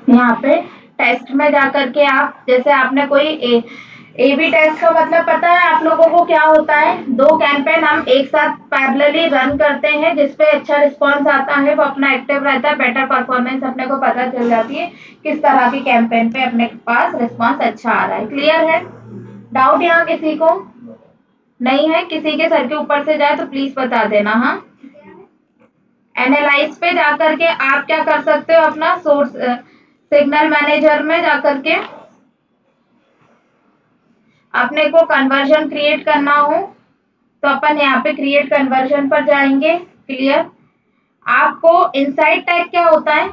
यहाँ पे टेस्ट में जाकर के आप, जैसे आपने कोई ए बी टेस्ट का मतलब पता है आप लोगों को क्या होता है? 2 कैंपेन हम एक साथ पैरेलली रन करते हैं, जिसपे अच्छा रिस्पॉन्स आता है, वो अपना एक्टिव रहता है, बेटर परफॉर्मेंस अपने को पता चल जाती है किस तरह की कैंपेन पे अपने पास रिस्पॉन्स अच्छा आ रहा है। क्लियर है? डाउट यहाँ किसी को नहीं है? किसी के सर के ऊपर से जाए तो प्लीज बता देना। हाँ, एनालाइज पे जाकर के आप क्या कर सकते हो, अपना सोर्स सिग्नल मैनेजर में जाकर के अपने को कन्वर्जन क्रिएट करना हो तो अपन यहाँ पे क्रिएट कन्वर्जन पर जाएंगे। क्लियर? आपको इनसाइड टैग क्या होता है?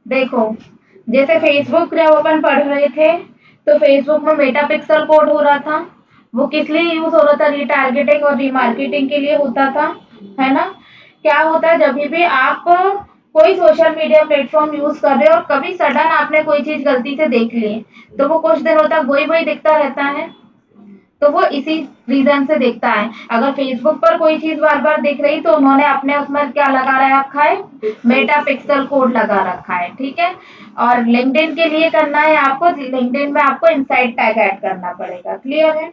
देखो, जैसे फेसबुक जब अपन पढ़ रहे थे तो फेसबुक में मेटापिक्सल कोड हो रहा था, वो किस लिए यूज हो रहा था? रीटारगेटिंग और रीमार्केटिंग के लिए होता था, है ना? क्या होता है, जब भी आप कोई सोशल मीडिया प्लेटफॉर्म यूज कर रहे हो और कभी सडन आपने कोई चीज गलती से देख ली तो वो कुछ दिनों तक वही वही दिखता रहता है, तो वो इसी रीजन से दिखता है। अगर फेसबुक पर कोई चीज बार बार दिख रही तो उन्होंने अपने उसमें क्या लगा रखा है? मेटा पिक्सल कोड लगा रखा है। ठीक है? और लिंक्डइन के लिए करना है आपको, लिंक्डइन में आपको इनसाइड टैग ऐड करना पड़ेगा। क्लियर है?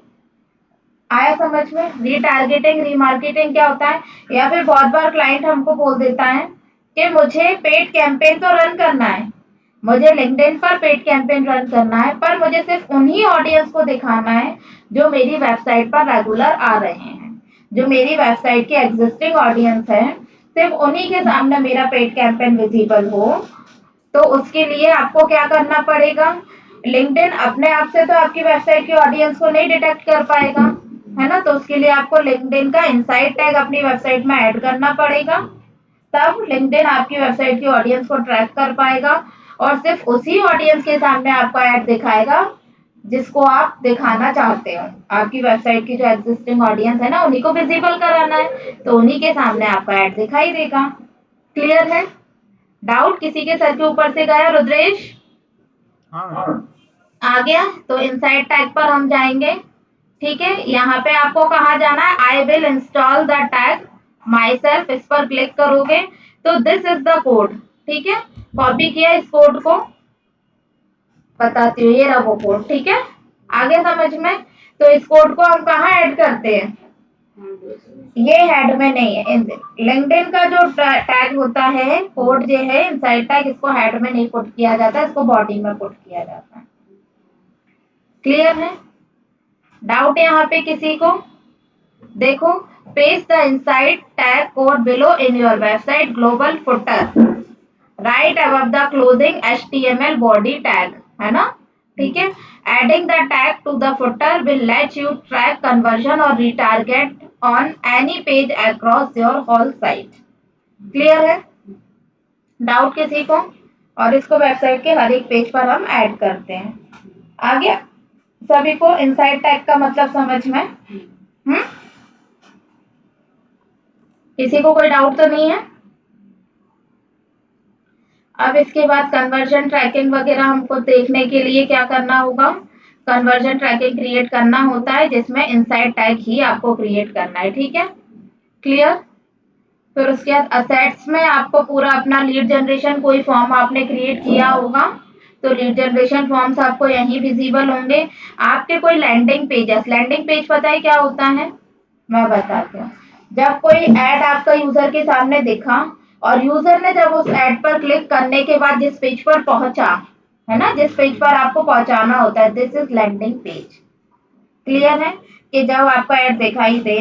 आया समझ में? रीटारगेटिंग रीमार्केटिंग क्या होता है? या फिर बहुत बार क्लाइंट हमको बोल देता है कि मुझे पेड कैंपेन तो रन करना है, मुझे लिंक्डइन पर पेड कैंपेन रन करना है, पर मुझे सिर्फ उन्हीं ऑडियंस को दिखाना है जो मेरी वेबसाइट पर रेगुलर आ रहे हैं, जो मेरी वेबसाइट की एग्जिस्टिंग ऑडियंस है, सिर्फ उन्हीं के सामने मेरा पेड कैंपेन विजिबल हो। तो उसके लिए आपको क्या करना पड़ेगा? लिंक्डइन अपने आप से तो आपकी वेबसाइट की ऑडियंस को नहीं डिटेक्ट कर पाएगा, है ना? तो उसके लिए आपको लिंक्डइन का इनसाइड टैग अपनी वेबसाइट में ऐड करना पड़ेगा, तब लिंक्डइन आपकी वेबसाइट की ऑडियंस को ट्रैक कर पाएगा और सिर्फ उसी ऑडियंस के सामने आपका ऐड दिखाएगा जिसको आप दिखाना चाहते हो। आपकी वेबसाइट की जो एग्जिस्टिंग ऑडियंस है ना, उन्हीं को विजिबल कराना है, तो उन्हीं के सामने आपका ऐड दिखाई देगा। क्लियर है? डाउट किसी के सर के ऊपर से गया? रुद्रेश आ गया? तो इनसाइड टैग पर हम जाएंगे। ठीक है? यहाँ पे आपको कहा जाना है I will install the tag my self, इस पर क्लिक करोगे तो दिस इज द कोड। ठीक है? कॉपी किया इस कोड को, बताती हूँ, ये रहा वो कोड। ठीक है? आगे समझ में? तो इस कोड को हम कहाँ ऐड करते हैं? ये हेड में नहीं है, लिंक्डइन का जो टैग होता है, कोड जो है इनसाइड टैग, इसको हेड में नहीं पुट किया जाता, इसको बॉडी में पुट किया जाता है। क्लियर है? डाउट है यहाँ पे किसी को? देखो, paste the inside tag code below in your website global footer right above the closing HTML body tag, है ना? ठीक है? Adding the tag to the footer will let you track conversion और retarget on any page across your whole site. Clear है? Doubt किसी को? और इसको वेबसाइट के हर एक पेज पर हम ऐड करते हैं। आ गया सभी को इनसाइड टैग का मतलब समझ में? किसी को कोई डाउट तो नहीं है? अब इसके बाद कन्वर्जन ट्रैकिंग वगैरह हमको देखने के लिए क्या करना होगा? कन्वर्जन ट्रैकिंग क्रिएट करना होता है, जिसमें इनसाइड टैग ही आपको क्रिएट करना है। ठीक है? क्लियर? फिर उसके बाद असेट्स में आपको पूरा अपना लीड जनरेशन, कोई फॉर्म आपने क्रिएट किया होगा तो लीड जनरेशन फॉर्म्स आपको यहीं विजिबल होंगे। आपके कोई लैंडिंग पेजेस, लैंडिंग पेज पता है क्या होता है? मैं बताती हूँ। जब कोई ऐड आपका यूजर के सामने दिखा और यूजर ने जब उस ऐड पर क्लिक करने के बाद जिस पेज पर पहुंचा, है ना, जिस पेज पर आपको पहुंचाना होता है, this is landing page. Clear है? कि जब आपका ऐड दिखाई दे,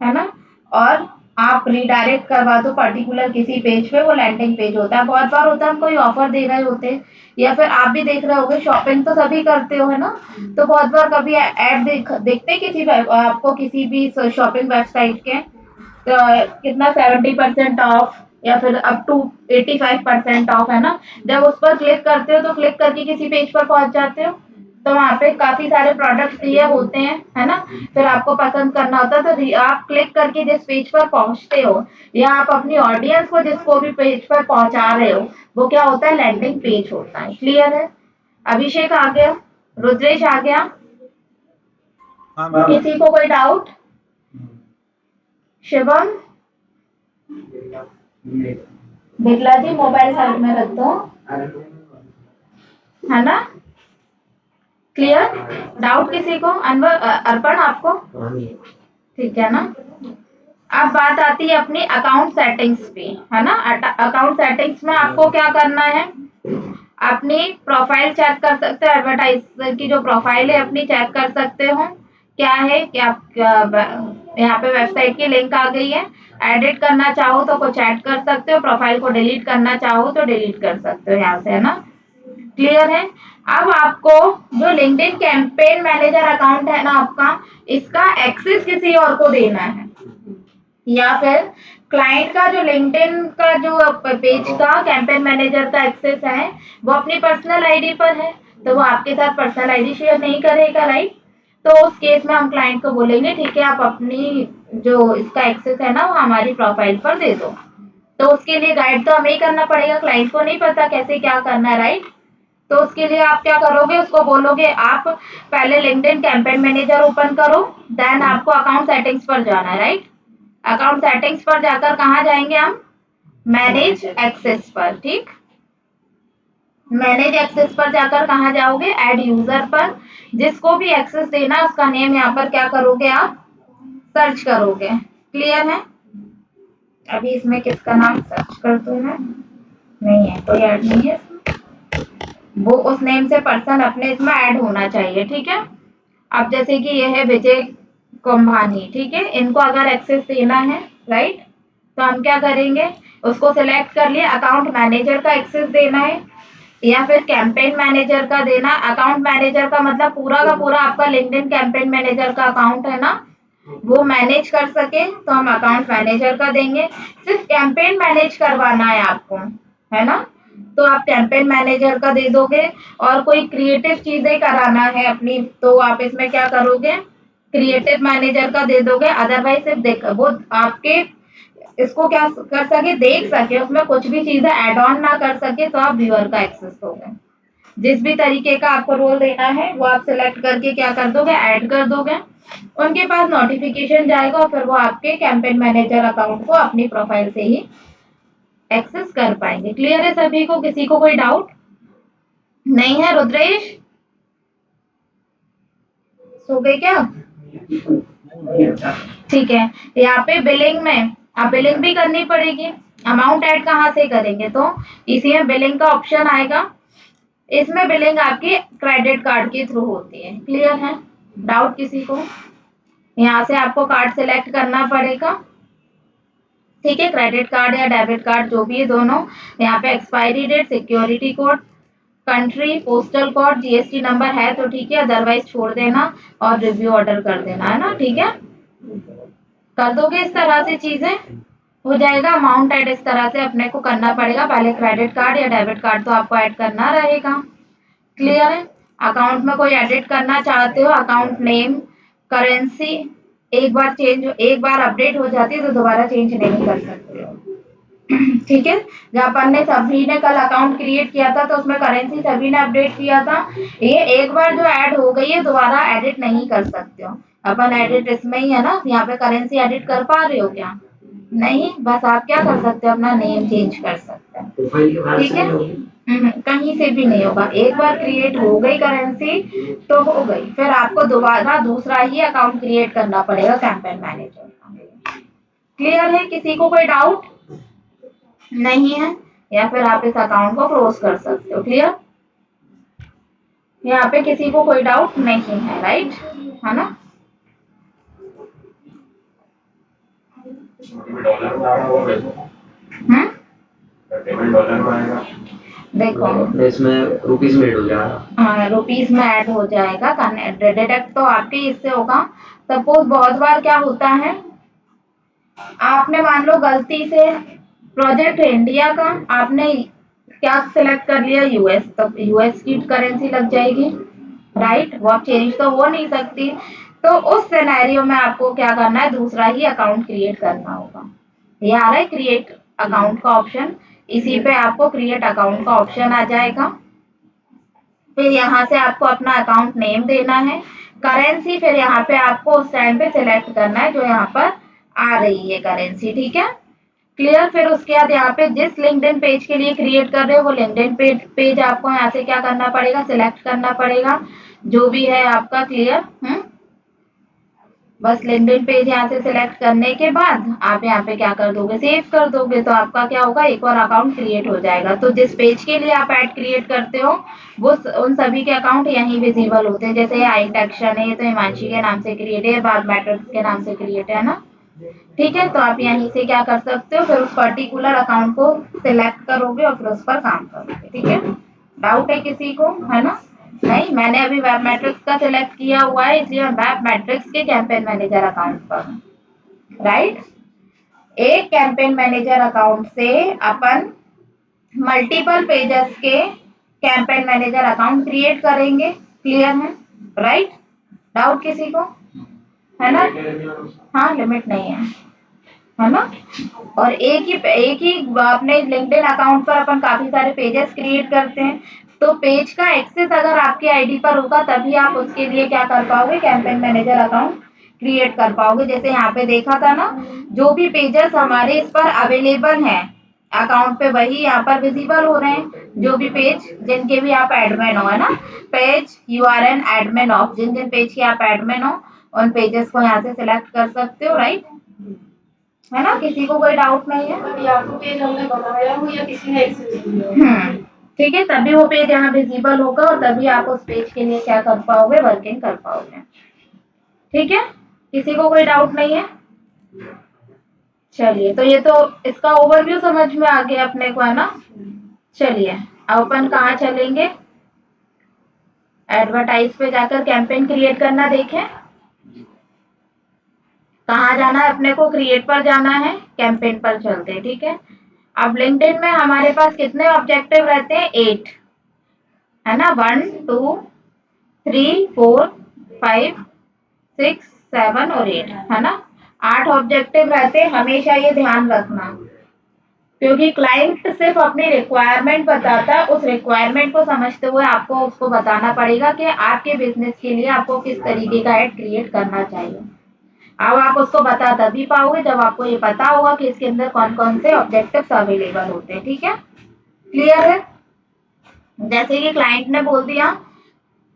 है ना, और आप रिडायरेक्ट करवा दो पर्टिकुलर किसी पेज पे, वो लैंडिंग पेज होता है। बहुत बार होता है हम कोई ऑफर दे रहे होते हैं, या फिर आप भी देख रहे होगे, शॉपिंग तो सभी करते हो, है ना? तो बहुत बार कभी ऐड देखते किसी आपको किसी भी शॉपिंग वेबसाइट के, तो कितना 70% ऑफ या फिर अप टू 85% ऑफ, है ना? जब उस पर क्लिक करते हो तो क्लिक करके किसी पेज पर पहुंच जाते हो, तो वहाँ पे काफी सारे प्रोडक्ट्स दिए होते हैं, है ना? फिर आपको पसंद करना होता है, तो आप क्लिक करके जिस पेज पर पहुंचते हो, या आप अपनी ऑडियंस को जिसको भी पेज पर पहुंचा रहे हो, वो क्या होता है? लैंडिंग पेज होता है। क्लियर है? अभिषेक आ गया? रुद्रेश आ गया? किसी को कोई डाउट? शिवम? बिरला जी मोबाइल साइड में रख दो, है ना? क्लियर? डाउट किसी को? अनवर अर्पण आपको ठीक है ना? अब बात आती है अपनी अकाउंट सेटिंग्स पे, है ना? अकाउंट सेटिंग्स में आपको क्या करना है, अपनी प्रोफाइल चेक कर सकते हो, एडवर्टाइजर की जो प्रोफाइल है अपनी चेक कर सकते हो क्या है, यहाँ पे वेबसाइट की लिंक आ गई है। एडिट करना चाहो तो कुछ ऐड कर सकते हो, प्रोफाइल को डिलीट करना चाहो तो डिलीट कर सकते हो यहाँ से, है ना? क्लियर है? अब आपको जो लिंक्डइन कैंपेन मैनेजर अकाउंट है ना आपका, इसका एक्सेस किसी और को देना है, या फिर क्लाइंट का जो लिंक्डइन का जो पेज का कैंपेन मैनेजर का एक्सेस है वो अपनी पर्सनल आईडी पर है, तो वो आपके साथ पर्सनल आईडी शेयर नहीं करेगा, राइट? तो उस केस में हम क्लाइंट को बोलेंगे ठीक है, आप अपनी जो इसका एक्सेस है ना वो हमारी प्रोफाइल पर दे दो। तो उसके लिए गाइड तो हमें ही करना पड़ेगा, क्लाइंट को नहीं पता कैसे क्या करना है, राइट? तो उसके लिए आप क्या करोगे, उसको बोलोगे आप पहले लिंक्डइन कैंपेन मैनेजर ओपन करो, देन आपको अकाउंट सेटिंग्स पर जाना है, राइट? अकाउंट सेटिंग्स पर जाकर कहाँ जाएंगे हम, मैनेज एक्सेस पर, ठीक? मैनेज एक्सेस पर जाकर कहाँ जाओगे, ऐड यूजर पर, जिसको भी एक्सेस देना उसका नेम यहाँ पर क्या करोगे आप, सर्च करोगे। क्लियर है? अभी इसमें किसका नाम सर्च कर दूं मैं, नहीं है, कोई ऐड नहीं है, वो उस नेम से पर्सन अपने इसमें ऐड होना चाहिए, ठीक है? अब जैसे कि ये है विजय कुंभानी, ठीक है, इनको अगर एक्सेस देना है, राइट, तो हम क्या करेंगे, उसको सिलेक्ट कर लिए, अकाउंट मैनेजर का एक्सेस देना है या फिर कैंपेन मैनेजर का देना। अकाउंट मैनेजर का मतलब पूरा का पूरा आपका लिंक्डइन कैंपेन मैनेजर का अकाउंट है ना, वो मैनेज कर सके तो हम अकाउंट मैनेजर का देंगे। सिर्फ कैंपेन मैनेज करवाना है आपको, है ना, तो आप कैंपेन मैनेजर का दे दोगे। और कोई क्रिएटिव चीजें कराना है अपनी, तो आप इसमें क्या करोगे, क्रिएटिव मैनेजर का दे दोगे। अदरवाइज सिर्फ देख वो आपके इसको क्या कर सके, देख सके, उसमें कुछ भी चीजें ऐड ऑन ना कर सके, तो आप व्यूअर का एक्सेस दोगे। जिस भी तरीके का आपको रोल देना है वो आप सिलेक्ट करके क्या कर दोगे, ऐड कर दोगे, उनके पास नोटिफिकेशन जाएगा और फिर वो आपके कैंपेन मैनेजर अकाउंट को अपनी प्रोफाइल से ही एक्सेस कर पाएंगे। क्लियर है सभी को? किसी को कोई डाउट नहीं है? रुद्रेश सो गए क्या? ठीक है, यहाँ पे बिलिंग में आप बिलिंग भी करनी पड़ेगी। अमाउंट ऐड कहाँ से करेंगे, तो इसी में बिलिंग का ऑप्शन आएगा, इसमें बिलिंग आपकी क्रेडिट कार्ड के थ्रू होती है। क्लियर है? डाउट किसी को? यहाँ से आपको कार्ड सिलेक्ट करना पड़ेगा, ठीक है, क्रेडिट कार्ड या डेबिट कार्ड जो भी है दोनों। यहाँ पे expiry date, security code, country, postal code, GST number है तो ठीक है, अदरवाइज छोड़ देना और रिव्यू ऑर्डर कर देना, है ना? ठीक है, कर दोगे इस तरह से चीजें हो जाएगा। अमाउंट ऐड इस तरह से अपने को करना पड़ेगा, पहले क्रेडिट कार्ड या डेबिट कार्ड तो आपको ऐड करना रहेगा। क्लियर है? अकाउंट में कोई एडिट करना चाहते हो, अकाउंट नेम, करेंसी, एक बार अपडेट हो जाती है तो दोबारा चेंज नहीं कर सकते हो। ठीक है, जब अपन ने सभी ने कल अकाउंट क्रिएट किया था तो उसमें करेंसी सभी ने अपडेट किया था, ये एक बार जो ऐड हो गई है दोबारा एडिट नहीं कर सकते हो। अपन एडिट इसमें ही है ना, यहाँ पे करेंसी एडिट कर पा रहे हो क्या? नहीं, बस आप क्या कर सकते हो, अपना नेम चेंज कर सकते हैं, ठीक है? कहीं से भी नहीं होगा, एक बार क्रिएट हो गई करेंसी तो हो गई, फिर आपको दोबारा दूसरा ही अकाउंट क्रिएट करना पड़ेगा कैंपेन मैनेजर का। क्लियर है? किसी को कोई डाउट नहीं है? या फिर आप इस अकाउंट को क्लोज कर सकते हो। क्लियर? यहाँ पे किसी को कोई डाउट नहीं है, राइट, है ना? हम्म, देखो इसमें रुपीज में ऐड हो जाएगा, हाँ रुपीज में ऐड हो जाएगा, डिडक्ट तो आपके इससे होगा। सपोज बहुत बार क्या होता है, आपने मान लो गलती से प्रोजेक्ट इंडिया का आपने क्या सिलेक्ट कर लिया, यूएस, तो यूएस की करेंसी लग जाएगी, राइट, वो आप चेंज तो हो नहीं सकती। तो उस सिनेरियो में आपको क्या करना है, दूसरा ही अकाउंट क्रिएट करना होगा। ये आ रहा है क्रिएट अकाउंट का ऑप्शन, इसी पे आपको क्रिएट अकाउंट का ऑप्शन आ जाएगा। फिर यहाँ से आपको अपना अकाउंट नेम देना है, करेंसी फिर यहाँ पे आपको उस टाइम पे सिलेक्ट करना है जो यहाँ पर आ रही है करेंसी, ठीक है? क्लियर। फिर उसके बाद यहाँ पे जिस लिंक्डइन पेज के लिए क्रिएट कर रहे हो वो लिंक्डइन पेज आपको यहाँ से क्या करना पड़ेगा, सिलेक्ट करना पड़ेगा, जो भी है आपका। क्लियर। बस लिंक्डइन पेज यहाँ से सिलेक्ट करने के बाद आप यहाँ पे क्या कर दोगे, सेव कर दोगे, तो आपका क्या होगा, एक और अकाउंट क्रिएट हो जाएगा। तो जिस पेज के लिए आप ऐड क्रिएट करते हो वो उन सभी के अकाउंट यहीं विजिबल होते हैं। जैसे आई एक्शन है, ये तो हिमांशी के नाम से क्रिएट है, बार मैट्रिक्स के नाम से क्रिएट है ना। ठीक है, तो आप यहीं से क्या कर सकते हो, फिर उस पर्टिकुलर अकाउंट को सिलेक्ट करोगे और फिर उस पर काम करोगे। ठीक है, डाउट है किसी को, है ना? नहीं, मैंने अभी वेब मैट्रिक्स का सिलेक्ट किया हुआ है, इसलिए मैं वेब मैट्रिक्स के कैंपेन मैनेजर अकाउंट पर हूँ। राइट। एक कैंपेन मैनेजर अकाउंट से अपन मल्टीपल पेजेस के कैंपेन मैनेजर अकाउंट क्रिएट करेंगे। क्लियर है? राइट। डाउट किसी को, है ना? हाँ, लिमिट नहीं है ना? और एक ही अपने लिंक्डइन अकाउंट पर अपन काफी सारे पेजेस क्रिएट करते हैं, तो पेज का एक्सेस अगर आपके आईडी पर होगा तभी आप उसके लिए क्या कर पाओगे, कैंपेन मैनेजर अकाउंट क्रिएट कर पाओगे। जैसे यहाँ पे देखा था ना, जो भी पेजेस हमारे इस पर अवेलेबल हैं अकाउंट पे, वही यहाँ पर विजिबल हो रहे हैं। जो भी पेज जिनके भी आप एडमिन हो, है ना, page you are an admin of, जिन जिन पेज के आप एडमिन हो उन पेजेस को यहाँ से सिलेक्ट कर सकते हो। राइट, है ना? किसी को कोई डाउट नहीं है? या तो पेज हमने बनाया हो या किसी ने एक्सेस किया हो। ठीक है, तभी वो पेज यहाँ विजिबल होगा और तभी आप उस पेज के लिए क्या कर पाओगे, वर्किंग कर पाओगे। ठीक है, किसी को कोई डाउट नहीं है? चलिए, तो ये तो इसका ओवरव्यू समझ में आ गया अपने को, है ना? चलिए, अब अपन कहाँ चलेंगे, एडवर्टाइज पे जाकर कैंपेन क्रिएट करना देखें। कहाँ जाना है अपने को, क्रिएट पर जाना है, कैंपेन पर चलते हैं। ठीक है, अब लिंक्डइन में हमारे पास कितने ऑब्जेक्टिव रहते हैं, 8, है ना? 1 2 3 4 5 6 7 और 8, है ना? 8 ऑब्जेक्टिव रहते हैं। हमेशा ये ध्यान रखना, क्योंकि क्लाइंट सिर्फ अपनी रिक्वायरमेंट बताता है, उस रिक्वायरमेंट को समझते हुए आपको उसको बताना पड़ेगा कि आपके बिजनेस के लिए आपको किस तरीके का एड क्रिएट करना चाहिए। अब आप उसको बता तभी पाओगे जब आपको ये पता होगा कि इसके अंदर कौन कौन से ऑब्जेक्टिव्स अवेलेबल होते हैं। ठीक है, क्लियर है? जैसे कि क्लाइंट ने बोल दिया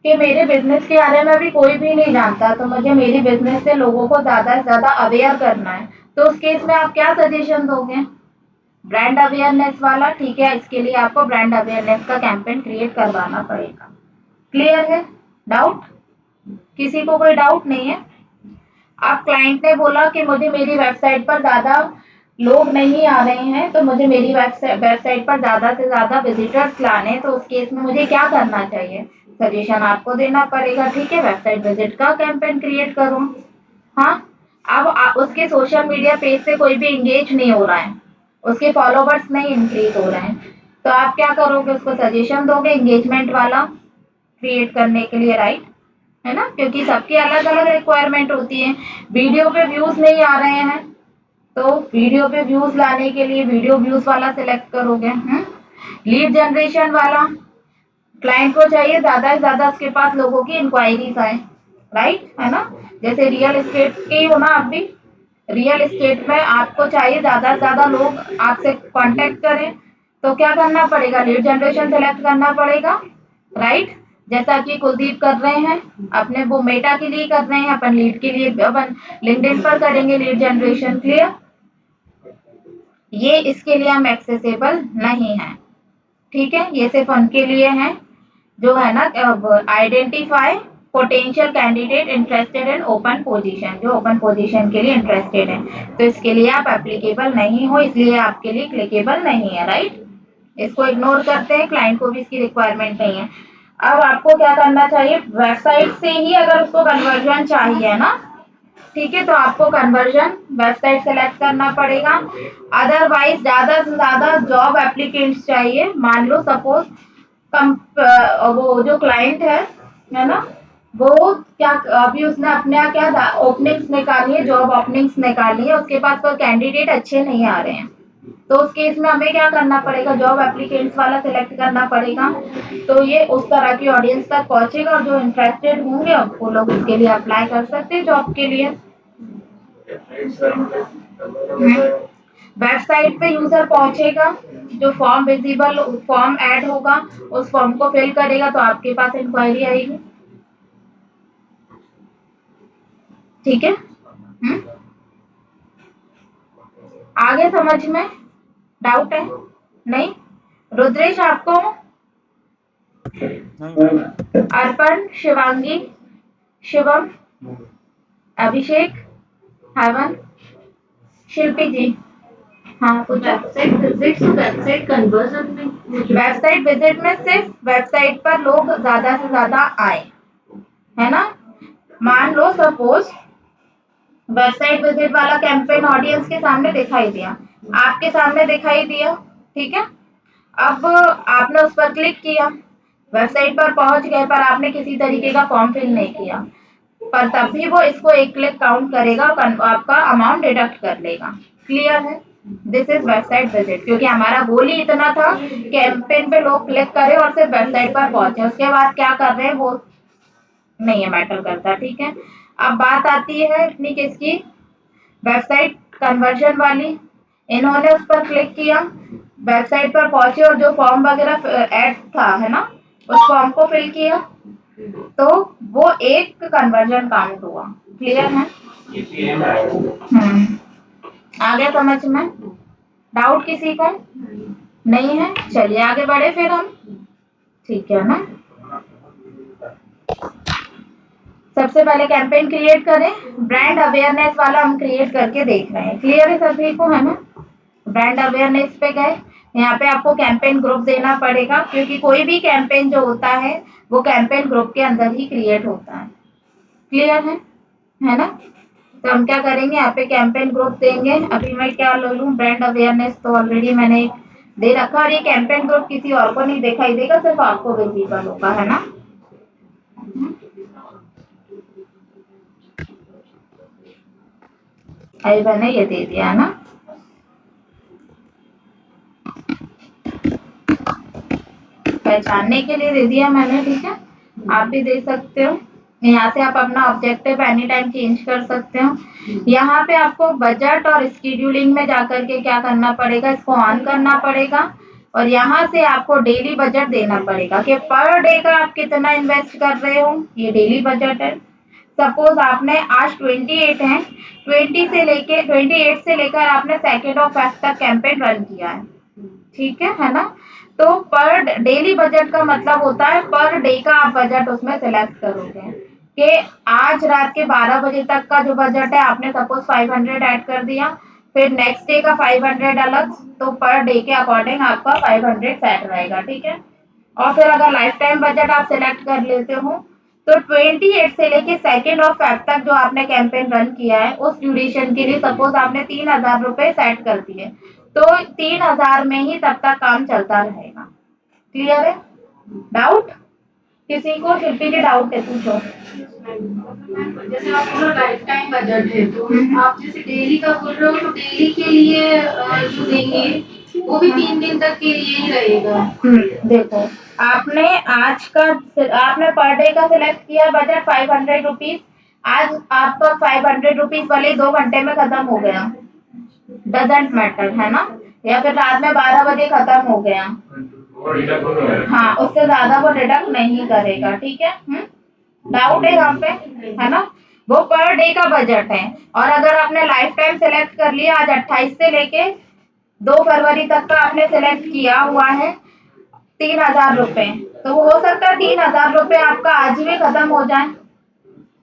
कि मेरे बिजनेस के बारे में अभी कोई भी नहीं जानता, तो मुझे मेरी बिजनेस से लोगों को ज्यादा से ज्यादा अवेयर करना है, तो उस केस में आप क्या सजेशन दोगे, ब्रांड अवेयरनेस वाला। ठीक है, इसके लिए आपको ब्रांड अवेयरनेस का कैंपेन क्रिएट करवाना पड़ेगा। क्लियर है? डाउट किसी को कोई डाउट नहीं है? अब क्लाइंट ने बोला कि मुझे मेरी वेबसाइट पर ज्यादा लोग नहीं आ रहे हैं, तो मुझे मेरी वेबसाइट पर ज्यादा से ज्यादा विजिटर्स लाने हैं, तो उस केस में मुझे क्या करना चाहिए, सजेशन आपको देना पड़ेगा। ठीक है, वेबसाइट विजिट का कैंपेन क्रिएट करो। हाँ, अब उसके सोशल मीडिया पेज से कोई भी इंगेज नहीं हो रहा है, उसके फॉलोवर्स नहीं इंक्रीज हो रहे हैं, तो आप क्या करोगे, उसको सजेशन दोगे एंगेजमेंट वाला क्रिएट करने के लिए। राइट, है ना? क्योंकि सबकी अलग अलग रिक्वायरमेंट होती है। वीडियो पे व्यूज नहीं आ रहे हैं, तो वीडियो पे व्यूज लाने के लिए वीडियो व्यूज वाला सिलेक्ट करोगे। लीड जनरेशन वाला, क्लाइंट को चाहिए ज्यादा से ज्यादा उसके पास लोगों की इंक्वायरीज आए। राइट, है ना? जैसे रियल एस्टेट के हो ना, आप भी रियल एस्टेट में आपको चाहिए ज्यादा से ज्यादा लोग आपसे कांटेक्ट करें, तो क्या करना पड़ेगा, लीड जनरेशन सेलेक्ट करना पड़ेगा। राइट, जैसा कि कुलदीप कर रहे हैं, अपने वो मेटा के लिए कर रहे हैं, अपन लीड के लिए अपन लिंक्डइन पर करेंगे लीड जनरेशन। क्लियर? ये इसके लिए हम एक्सेसिबल नहीं है। ठीक है, ये सिर्फ उनके लिए है जो है ना, identify potential candidate interested in open position, जो ओपन पोजीशन के लिए इंटरेस्टेड है, तो इसके लिए आप एप्लीकेबल नहीं हो, इसलिए आपके लिए क्लिकेबल नहीं है। राइट, इसको इग्नोर करते हैं, क्लाइंट को भी इसकी रिक्वायरमेंट नहीं है। अब आपको क्या करना चाहिए, वेबसाइट से ही अगर उसको कन्वर्जन चाहिए ना, ठीक है, तो आपको कन्वर्जन वेबसाइट सेलेक्ट करना पड़ेगा। अदरवाइज ज्यादा से ज्यादा जॉब एप्लीकेंट्स चाहिए। मान लो सपोज वो जो क्लाइंट है ना, वो क्या अभी उसने अपने यहाँ क्या ओपनिंग्स निकाली है, जॉब ओपनिंग्स निकाली है, उसके पास कोई कैंडिडेट अच्छे नहीं आ रहे हैं, तो उस केस में हमें क्या करना पड़ेगा, जॉब एप्लीकेंट्स वाला सिलेक्ट करना पड़ेगा, तो ये उस तरह की ऑडियंस तक पहुंचेगा और जो इंटरेस्टेड होंगे वो लोग इसके लिए अप्लाई कर सकते हैं जॉब के लिए। वेबसाइट पे यूजर पहुंचेगा, जो फॉर्म विजिबल फॉर्म ऐड होगा उस फॉर्म को फिल करेगा तो आपके पास इंक्वायरी आएगी। ठीक है। आगे समझ में डाउट है? नहीं? रुद्रेश आपको? अर्पण, शिवांगी, शिवम, अभिषेक, हवन, शिल्पी जी। हाँ पूछो। वेबसाइट विजिट से वेबसाइट कन्वर्जन में वेबसाइट विजिट में सिर्फ वेबसाइट पर लोग ज्यादा से ज्यादा आए, है ना। मान लो सपोज वेबसाइट विजिट वाला कैंपेन ऑडियंस के सामने दिखाई दिया, आपके सामने दिखाई दिया, ठीक है। अब आपने उस पर क्लिक किया, वेबसाइट पर पहुंच गए, पर आपने किसी तरीके का फॉर्म फिल नहीं किया, पर तब भी वो इसको एक क्लिक काउंट करेगा और आपका अमाउंट डिडक्ट कर लेगा। क्लियर है? दिस इज वेबसाइट विजिट, क्योंकि हमारा गोल ही इतना था कैंपेन पे लोग क्लिक करें और सिर्फ वेबसाइट पर पहुंचे, उसके बाद क्या कर रहे हैं वो नहीं है मैटर करता। ठीक है। अब बात आती है अपनी किसकी, वेबसाइट कन्वर्जन वाली। इन्होंने उस पर क्लिक किया, वेबसाइट पर पहुंचे और जो फॉर्म वगैरह ऐड था, है ना, उस फॉर्म को फिल किया, तो वो एक कन्वर्जन काउंट हुआ। क्लियर है? आगे समझ में डाउट किसी को नहीं है? चलिए आगे बढ़े फिर हम। ठीक है ना। सबसे पहले कैंपेन क्रिएट करें, ब्रांड अवेयरनेस वाला हम क्रिएट करके देख रहे हैं। क्लियर है सभी को, है ना। ब्रांड अवेयरनेस पे गए, यहाँ पे आपको कैंपेन ग्रुप देना पड़ेगा, क्योंकि कोई भी कैंपेन जो होता है वो कैंपेन ग्रुप के अंदर ही क्रिएट होता है। क्लियर है ना। तो हम क्या करेंगे, यहाँ पे कैंपेन ग्रुप देंगे। अभी मैं क्या ले लूँ, ब्रांड अवेयरनेस तो ऑलरेडी मैंने दे रखा, और ये कैंपेन ग्रुप किसी और को नहीं दिखाई देगा, सिर्फ आपको विजिबल होगा, है ना। अभी मैंने ये दे दिया ना। पहचानने के लिए दे दिया मैंने, ठीक है। आप भी दे सकते हो, यहाँ से आप अपना ऑब्जेक्टिव एनी टाइम चेंज कर सकते हो। यहाँ पे आपको बजट और स्केड्यूलिंग में जाकर के क्या करना पड़ेगा, इसको ऑन करना पड़ेगा, और यहाँ से आपको डेली बजट देना पड़ेगा कि पर डे का आप कितना इन्वेस्ट कर रहे हो, ये डेली बजट है। सपोज आपने आज 28 है, 28 से लेकर आपने 2 ऑफ फेब तक कैंपेन रन किया है, ठीक है ना। तो पर डेली बजट का मतलब होता है पर डे का आप बजट उसमें सिलेक्ट करोगे कि आज रात के 12 बजे तक का जो बजट है आपने सपोज 500 ऐड कर दिया, फिर नेक्स्ट डे का 500 अलग, तो पर डे के अकॉर्डिंग आपका 500 सेट रहेगा, ठीक है। और फिर अगर लाइफ टाइम बजट आप सिलेक्ट कर लेते हो तो 28 से लेके 2 ऑफ फेब तक जो आपने कैंपेन रन किया है उस ड्यूरेशन के लिए सपोज आपने 3000 रुपए सेट कर दिए, तो 3000 में ही तब तक काम चलता रहेगा। क्लियर है? डाउट किसी को? शिल्पी के डाउट है, पूछो। जैसे आप पूरा लाइफ टाइम बजट है, तो आप जैसे डेली का बोल रहे हो, तो डेली के लिए जो देंगे वो भी 3 दिन तक के लिए ही रहेगा। देखो, आपने आज का आपने पर डे का सिलेक्ट किया बजट 500 रुपीज, आज आपका 500 रुपीज भले 2 घंटे में खत्म हो गया, डजेंट मैटर, है ना, या फिर रात में 12 बजे खत्म हो गया, हाँ उससे ज्यादा वो डिडक्ट नहीं करेगा, ठीक है। डाउट है यहाँ पे, है ना। वो पर डे का बजट है, और अगर आपने लाइफ टाइम सिलेक्ट कर लिया, आज 28 से लेके 2 फरवरी तक का आपने सिलेक्ट किया हुआ है 3000 रुपए, तो वो हो सकता है 3000 रुपए आपका आज ही खत्म हो जाए,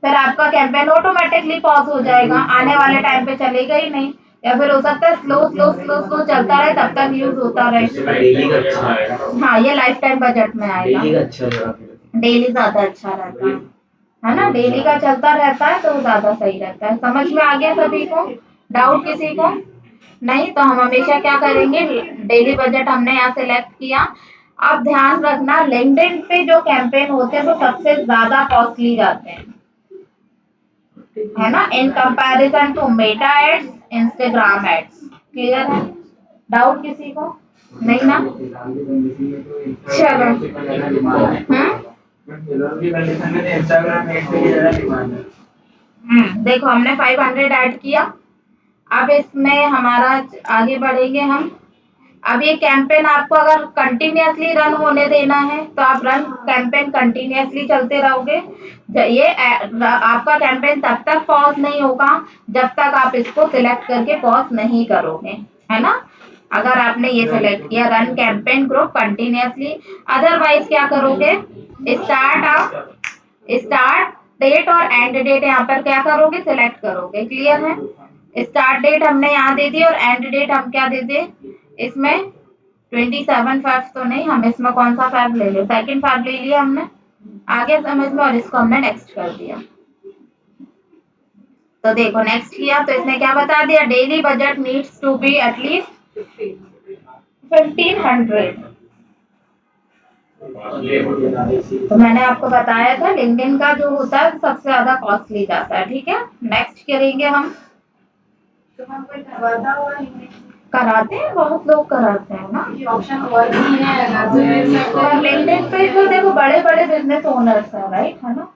फिर आपका कैंपेन ऑटोमेटिकली पॉज हो जाएगा, आने वाले टाइम पे चलेगा ही नहीं, या फिर हो सकता है स्लो स्लो स्लो स्लो चलता रहे, तब तक यूज होता रहे। डेली का अच्छा है। हाँ ये लाइफ टाइम बजट में आएगा। डेली का अच्छा है। डेली ज्यादा अच्छा रहता है ना, डेली का चलता रहता है तो ज्यादा सही रहता है। समझ में आ गया सभी को? डाउट किसी को नहीं? तो हम हमेशा क्या करेंगे, डेली बजट हमने यहाँ सिलेक्ट किया। अब ध्यान रखना, लिंक्डइन पे जो कैंपेन होते हैं वो सबसे ज्यादा कॉस्टली जाते हैं, है ना, in comparison to meta ads, Instagram ads. Clear है? डाउट किसी को नहीं ना? चलो। देखो हमने 500 ऐड किया, अब इसमें हमारा आगे बढ़ेंगे हम। अब ये कैंपेन आपको अगर कंटिन्यूअसली रन होने देना है तो आप रन कैंपेन कंटिन्यूअसली चलते रहोगे। ये आपका कैंपेन तब तक पॉज नहीं होगा जब तक आप इसको सिलेक्ट करके पॉज नहीं करोगे, है ना। अगर आपने ये सिलेक्ट किया run campaign group continuously, otherwise क्या करोगे, स्टार्ट डेट और एंड डेट यहाँ पर क्या करोगे, सिलेक्ट करोगे। क्लियर है। स्टार्ट डेट हमने यहाँ दे दी और एंड डेट हम क्या दे दे इसमें 27 तो नहीं, हम इसमें कौन सा फैब ले ले, सेकंड फैब ले लिया हमने। आगे समझ में, और इसको हमने नेक्स्ट कर दिया। तो देखो नेक्स्ट किया तो इसने क्या बता दिया, daily budget needs to be at least 1500। तो मैंने आपको बताया था लिंक्डइन का जो होता है सबसे ज्यादा कॉस्टली जाता है। ठीक है, नेक्स्ट करेंगे हम। तो हम कोई करवाता हुआ कराते हैं, बहुत लोग कराते हैं ना। ये ऑप्शन और भी है और लिंक्डइन पे जो देखो बड़े बड़े बिजनेस ओनर्स है, राइट, है ना,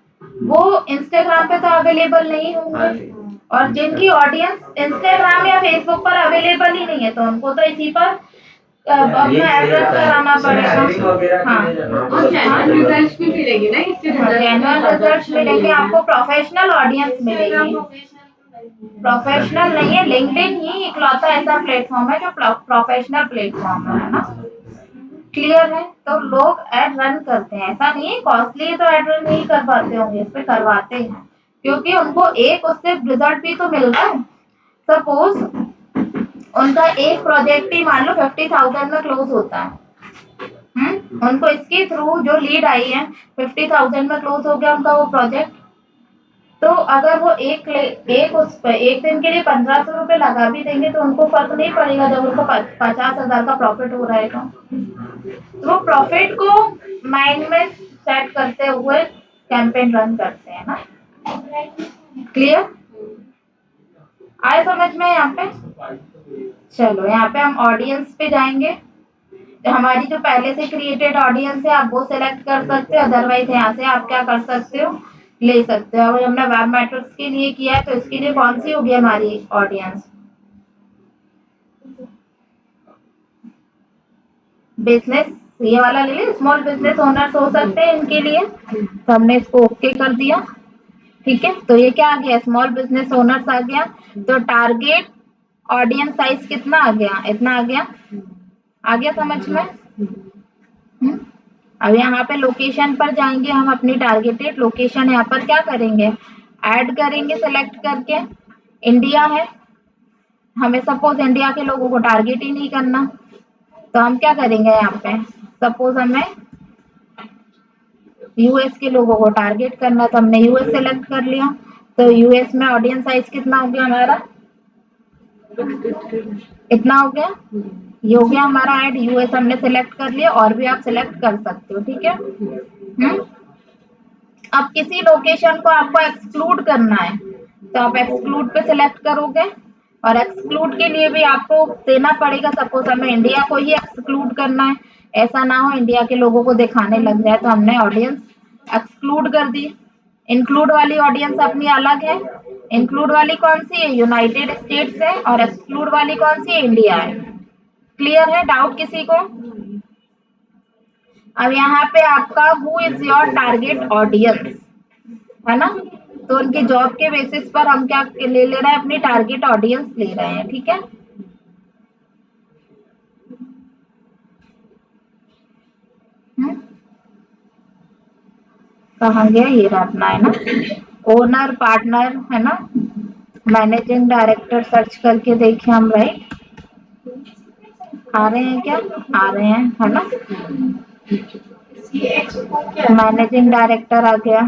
वो इंस्टाग्राम पे तो अवेलेबल नहीं होंगे, और जिनकी ऑडियंस इंस्टाग्राम या फेसबुक पर अवेलेबल ही नहीं है तो उनको तो इसी पर अपना एड्रेस कराना पड़ेगा। हाँ, रिजल्ट भी मिलेगी ना इससे, जेन्युइन रिजल्ट मिलेंगे आपको, प्रोफेशनल ऑडियंस मिलेगी। प्रोफेशनल नहीं है, लिंक्डइन ही इकलौता ऐसा प्लेटफॉर्म है जो प्रोफेशनल प्लेटफॉर्म है ना। क्लियर है। तो लोग एड रन करते हैं, ऐसा नहीं है कॉस्टली तो एड रन नहीं कर पाते होंगे, इस पे करवाते हैं क्योंकि उनको एक उससे रिजल्ट भी तो मिल रहा है। सपोज उनका एक प्रोजेक्ट ही मान लो 50,000 में क्लोज होता है, उनको इसके थ्रू जो लीड आई है 50,000 में क्लोज हो गया उनका वो प्रोजेक्ट। तो अगर वो एक उस पर एक दिन के लिए 1500 रुपये लगा भी देंगे तो उनको फर्क नहीं पड़ेगा जब उनको 50,000 का प्रॉफिट हो रहा है तो वो प्रॉफिट को माइंड में सेट करते हुए कैंपेन रन करते हैं ना। क्लियर, आए समझ में यहाँ पे। चलो यहाँ पे हम ऑडियंस पे जाएंगे। हमारी जो पहले से क्रिएटेड ऑडियंस है आप वो सिलेक्ट कर सकते हो, अदरवाइज यहाँ से आप क्या कर सकते हो, ले सकते हो। अगर हमने वेब मैट्रिक्स के लिए किया है तो इसके लिए कौन सी होगी हमारी ऑडियंस, बिजनेस, ये वाला ले लिया, स्मॉल बिजनेस ओनर्स हो सकते हैं इनके लिए, तो हमने इसको ओके कर दिया। ठीक है, तो ये क्या आ गया, स्मॉल बिजनेस ओनर्स आ गया। तो टारगेट ऑडियंस साइज कितना आ गया, इतना आ गया समझ में। अब यहाँ पे लोकेशन पर जाएंगे हम, अपनी टारगेटेड लोकेशन यहाँ पर क्या करेंगे, ऐड करेंगे सिलेक्ट करके। इंडिया है, हमें सपोज इंडिया के लोगों को टारगेट ही नहीं करना तो हम क्या करेंगे, यहाँ पे सपोज हमें यूएस के लोगों को टारगेट करना तो हमने यूएस सेलेक्ट कर लिया। तो यूएस में ऑडियंस साइज कितना हो गया हमारा, इतना हो गया, ये हो गया हमारा ऐड। यूएस हमने सिलेक्ट कर लिया, और भी आप सिलेक्ट कर सकते हो। ठीक है, अब किसी लोकेशन को आपको एक्सक्लूड करना है तो आप एक्सक्लूड पे सिलेक्ट करोगे, और एक्सक्लूड के लिए भी आपको देना पड़ेगा। सपोज हमें इंडिया को ही एक्सक्लूड करना है, ऐसा ना हो इंडिया के लोगों को दिखाने लग जाए, तो हमने ऑडियंस एक्सक्लूड कर दी। इंक्लूड वाली ऑडियंस अपनी अलग है, इंक्लूड वाली कौन सी है, यूनाइटेड स्टेट्स है, और एक्सक्लूड वाली कौन सी है, इंडिया है। क्लियर है, डाउट किसी को। अब यहाँ पे आपका who is your target audience है ना, तो उनकी जॉब के बेसिस पर हम क्या ले रहे हैं, अपनी टारगेट ऑडियंस ले रहे हैं। ठीक है, कहाँ गया, ये रहा अपना, है ना, ओनर पार्टनर, है ना, मैनेजिंग डायरेक्टर सर्च करके देखिए हम, राइट, आ रहे हैं क्या, आ रहे हैं, है ना, मैनेजिंग डायरेक्टर आ गया,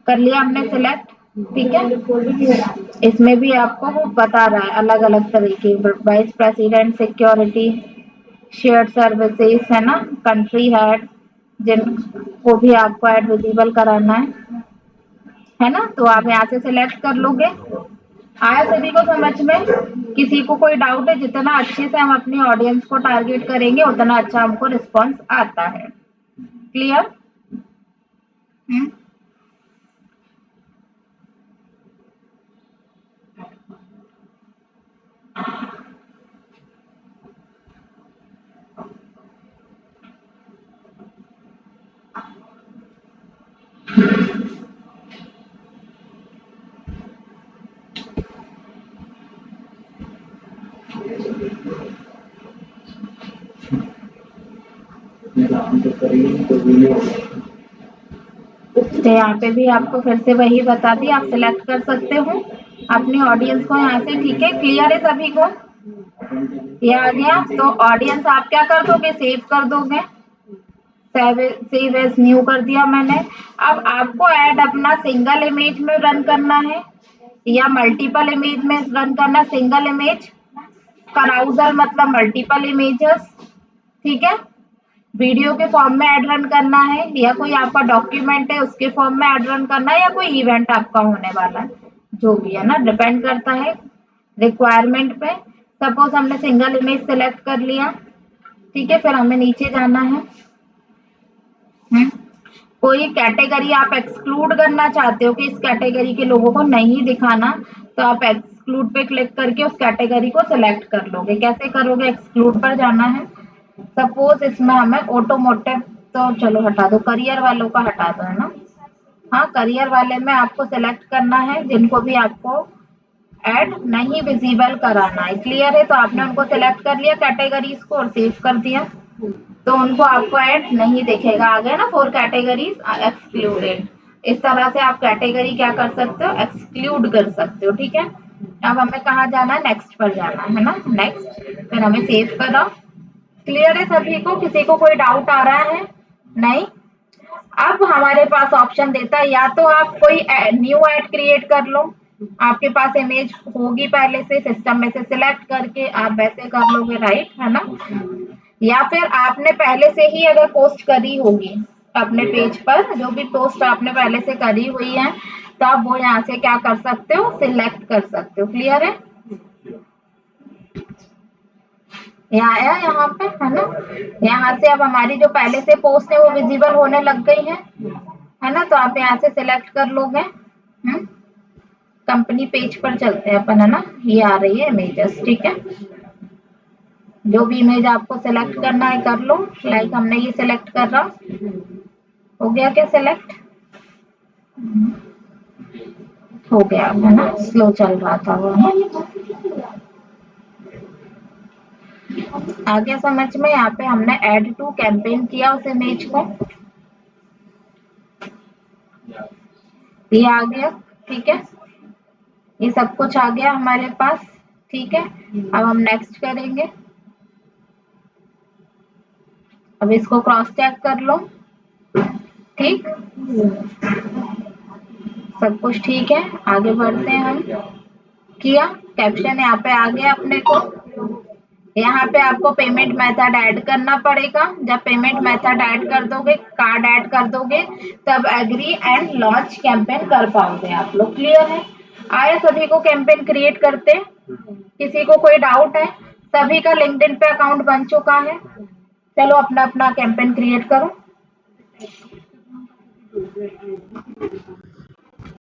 कर लिया हमने सिलेक्ट। ठीक है, इसमें भी आपको वो बता रहा है अलग अलग तरीके, vice president security, shared services, है ना, कंट्री हेड, जिनको भी आपको ऐड विजिबल कराना है ना, तो आप यहाँ से सिलेक्ट कर लोगे। आया सभी को समझ में, किसी को कोई डाउट है, जितना अच्छे से हम अपनी ऑडियंस को टारगेट करेंगे उतना अच्छा हमको रिस्पॉन्स आता है। क्लियर, काम तो करेंगे तो वीडियो तो यहाँ पे भी आपको फिर से वही बता दी, आप सिलेक्ट कर सकते हो अपनी ऑडियंस को यहाँ से। ठीक है, क्लियर है सभी को? ये आ गया तो ऑडियंस आप क्या कर दोगे, सेव कर दोगे। सेव एज न्यू कर दिया मैंने। अब आपको ऐड अपना सिंगल इमेज में रन करना है या मल्टीपल इमेज में रन करना। सिंगल इमेज कराउजल मतलब मल्टीपल इमेजेस। ठीक है, वीडियो के फॉर्म में ऐड रन करना है या कोई आपका डॉक्यूमेंट है उसके फॉर्म में ऐड रन करना है या कोई इवेंट आपका होने वाला है, जो भी है ना, डिपेंड करता है रिक्वायरमेंट पे। सपोज हमने सिंगल इमेज सेलेक्ट कर लिया। ठीक है, फिर हमें नीचे जाना है। कोई कैटेगरी आप एक्सक्लूड करना चाहते हो कि इस कैटेगरी के लोगों को नहीं दिखाना, तो आप एक्सक्लूड पे क्लिक करके उस कैटेगरी को सिलेक्ट कर लोगे। कैसे करोगे, एक्सक्लूड पर जाना है। सपोज इसमें हमें ऑटोमोटिव, तो चलो हटा दो, करियर वालों का हटा दो, है ना। हाँ, करियर वाले में आपको सिलेक्ट करना है जिनको भी आपको ऐड नहीं विजिबल कराना है। क्लियर है? तो आपने उनको सिलेक्ट कर लिया कैटेगरीज को और सेव कर दिया, तो उनको आपको ऐड नहीं दिखेगा। आ गया ना, 4 कैटेगरीज एक्सक्लूडेड। इस तरह से आप कैटेगरी क्या कर सकते हो, एक्सक्लूड कर सकते हो। ठीक है, अब हमें कहाँ जाना है, नेक्स्ट पर जाना है ना, नेक्स्ट। फिर हमें सेव करो। क्लियर है सभी को? किसी को कोई डाउट आ रहा है? नहीं। अब हमारे पास ऑप्शन देता है, या तो आप कोई न्यू ऐड क्रिएट कर लो, आपके पास इमेज होगी पहले से सिस्टम में से सिलेक्ट करके आप वैसे कर लोगे, राइट, है ना। या फिर आपने पहले से ही अगर पोस्ट करी होगी अपने पेज पर, जो भी पोस्ट आपने पहले से करी हुई है, तो आप वो यहाँ से क्या कर सकते हो, सिलेक्ट कर सकते हो। क्लियर है? यहाँ आया, यहाँ पे है ना। यहाँ से अब हमारी जो पहले से पोस्ट है वो विजिबल होने लग गई है ना। तो आप यहाँ से सिलेक्ट कर लोगे। कंपनी पेज पर चलते हैं अपन, है ना। ये आ रही है इमेजेस। ठीक है, जो भी इमेज आपको सिलेक्ट करना है कर लो। लाइक हमने ये सिलेक्ट कर रहा, हो गया क्या सिलेक्ट? हो गया, है ना। स्लो चल रहा था वो, है ना। आ गया समझ में? यहाँ पे हमने ऐड टू कैंपेन किया उस इमेज को, ये आ गया। ठीक है, ये सब कुछ आ गया हमारे पास। ठीक है, अब हम नेक्स्ट करेंगे। अब इसको क्रॉस चेक कर लो। ठीक, सब कुछ ठीक है, आगे बढ़ते हैं हम। किया, कैप्शन यहाँ पे आ गया अपने को। यहाँ पे आपको पेमेंट मेथड ऐड करना पड़ेगा। जब पेमेंट मेथड ऐड कर दोगे, कार्ड ऐड कर दोगे, तब एग्री एंड लॉन्च कैंपेन कर पाओगे आप लोग। क्लियर है? आया सभी को कैंपेन क्रिएट करते? किसी को कोई डाउट है? सभी का लिंक्डइन पे अकाउंट बन चुका है। चलो अपना अपना कैंपेन क्रिएट करो।